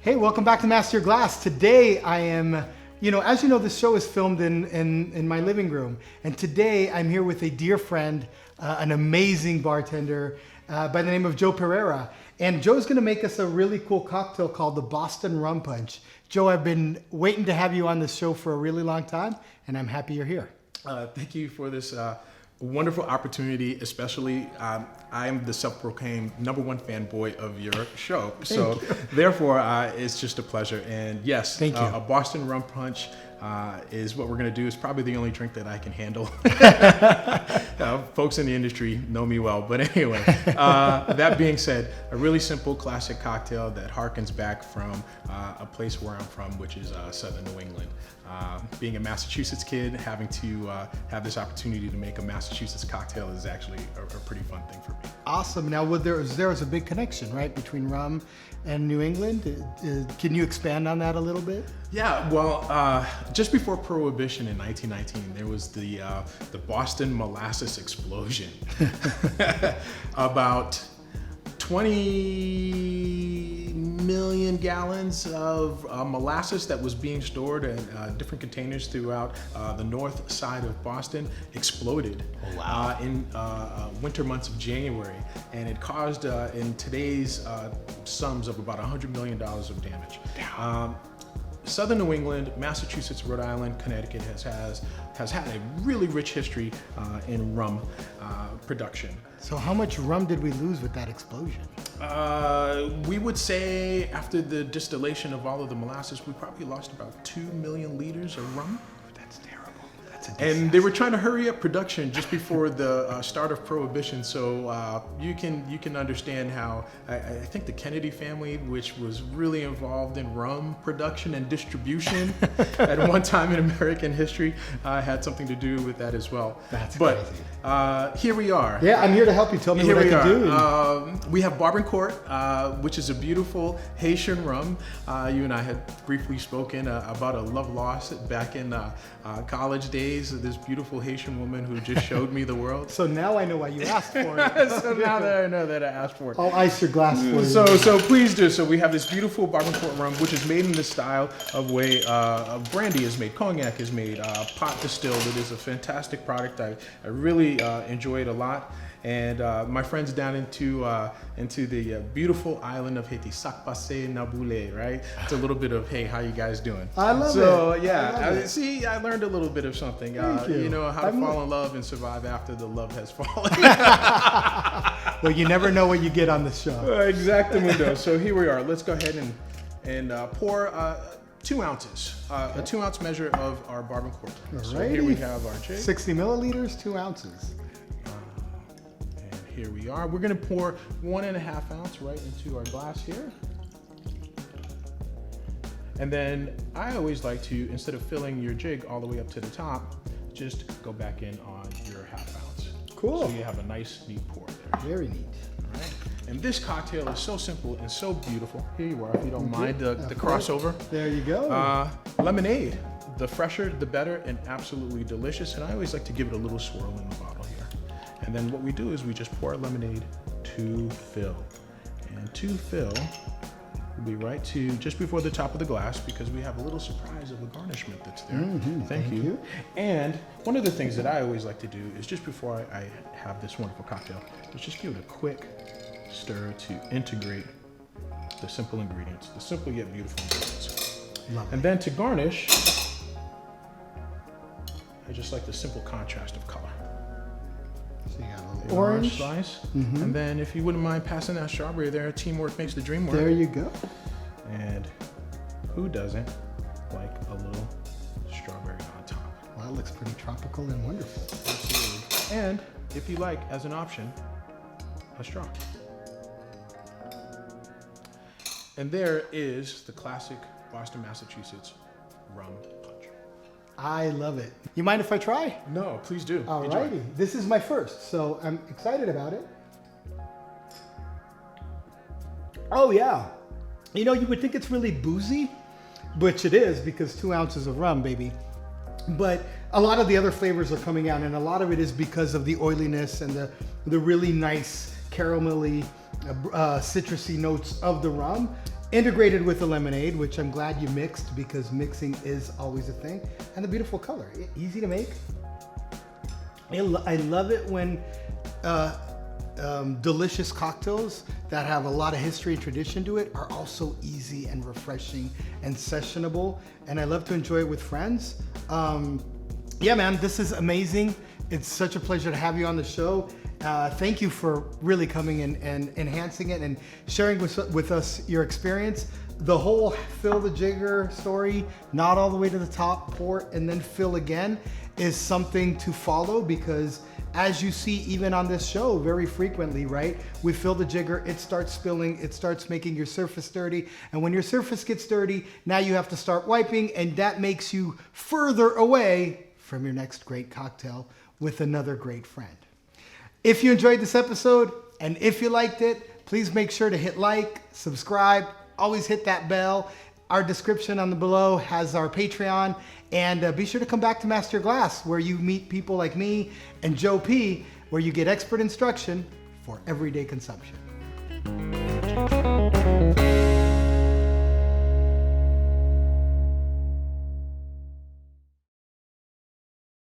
Hey, welcome back to Master Your Glass. Today I am, as you know, this show is filmed in my living room. And today I'm here with a dear friend, an amazing bartender by the name of Joe Pereira. And Joe's gonna make us a really cool cocktail called the Boston Rum Punch. Joe, I've been waiting to have you on this show for a really long time, and I'm happy you're here. Thank you for this wonderful opportunity, especially I am the self-proclaimed #1 fanboy of your show. So therefore, it's just a pleasure. And yes, Thank you. A Boston Rum Punch is what we're going to do. It's probably the only drink that I can handle. Folks in the industry know me well. But anyway, that being said, a really simple classic cocktail that harkens back from a place where I'm from, which is Southern New England. Being a Massachusetts kid, having to have this opportunity to make a Massachusetts cocktail is actually a pretty fun thing for me. Awesome. Now, there was a big connection, right, between rum and New England. Can you expand on that a little bit? Yeah, well, just before Prohibition in 1919, there was the Boston molasses explosion. About 20 million gallons of molasses that was being stored in different containers throughout the north side of Boston exploded in winter months of January, and it caused in today's sums of about $100 million of damage. Southern New England, Massachusetts, Rhode Island, Connecticut has had a really rich history in rum production. So how much rum did we lose with that explosion? We would say after the distillation of all of the molasses, we probably lost about 2 million liters of rum. That's terrible. And they were trying to hurry up production just before the start of Prohibition, so you can understand how I think the Kennedy family, which was really involved in rum production and distribution at one time in American history, had something to do with that as well. That's crazy. Here we are. Yeah, I'm here to help you. Tell me what I can do. We have Barbancourt, which is a beautiful Haitian rum. You and I had briefly spoken about a love lost back in college days. This beautiful Haitian woman who just showed me the world. So now I know why you asked for it. So now that I know that I asked for it. I'll ice your glass for you. So please do. So we have this beautiful Barbancourt rum, which is made in the style of way brandy is made, cognac is made, pot distilled. It is a fantastic product. I really enjoy it a lot. And my friends down into the beautiful island of Haiti, Sac Passé Naboulé, right? It's a little bit of, hey, how you guys doing? I love it. So yeah, see, I learned a little bit of something. Thank you. You know how to fall in love and survive after the love has fallen. Well, you never know what you get on the show. Exactamundo. So here we are. Let's go ahead and pour 2 ounces, a 2 ounce measure of our Barbancourt. So here we have our jig. 60 milliliters, 2 ounces. Here we are. We're going to pour 1.5 ounce right into our glass here. And then I always like to, instead of filling your jig all the way up to the top, just go back in on your 1/2 ounce. Cool. So you have a nice, neat pour there. Very neat. All right. And this cocktail is so simple and so beautiful. Here you are, if you don't mind the crossover. There you go. Lemonade. The fresher, the better, and absolutely delicious. And I always like to give it a little swirl in the bottle here. And then what we do is we just pour our lemonade to fill. And to fill will be right to just before the top of the glass, because we have a little surprise of a garnishment that's there. Thank you. And one of the things that I always like to do is just before I have this wonderful cocktail, is just give it a quick stir to integrate the simple ingredients, the simple yet beautiful ingredients. Love it. And then to garnish, I just like the simple contrast of color. So you got a little orange slice, and then if you wouldn't mind passing that strawberry there, teamwork makes the dream work. There you go. And who doesn't like a little strawberry on top? Well, that looks pretty tropical and wonderful. Absolutely. And if you like, as an option, a straw. And there is the classic Boston, Massachusetts rum punch. I love it. You mind if I try? No, please do. Alrighty. This is my first, so I'm excited about it. Oh yeah. You would think it's really boozy, which it is because 2 ounces of rum, baby. But a lot of the other flavors are coming out, and a lot of it is because of the oiliness and the really nice caramelly, citrusy notes of the rum. integrated with the lemonade, which I'm glad you mixed because mixing is always a thing. And the beautiful color, easy to make. I love it when delicious cocktails that have a lot of history and tradition to it are also easy and refreshing and sessionable. And I love to enjoy it with friends. Yeah, man, this is amazing. It's such a pleasure to have you on the show. Thank you for really coming in and enhancing it and sharing with us your experience. The whole fill the jigger story, not all the way to the top, pour and then fill again, is something to follow because as you see even on this show very frequently, right? We fill the jigger, it starts spilling, it starts making your surface dirty. And when your surface gets dirty, now you have to start wiping, and that makes you further away from your next great cocktail with another great friend. If you enjoyed this episode and if you liked it, please make sure to hit like, subscribe, always hit that bell. Our description on the below has our Patreon, and be sure to come back to Master Glass, where you meet people like me and Joe P, where you get expert instruction for everyday consumption.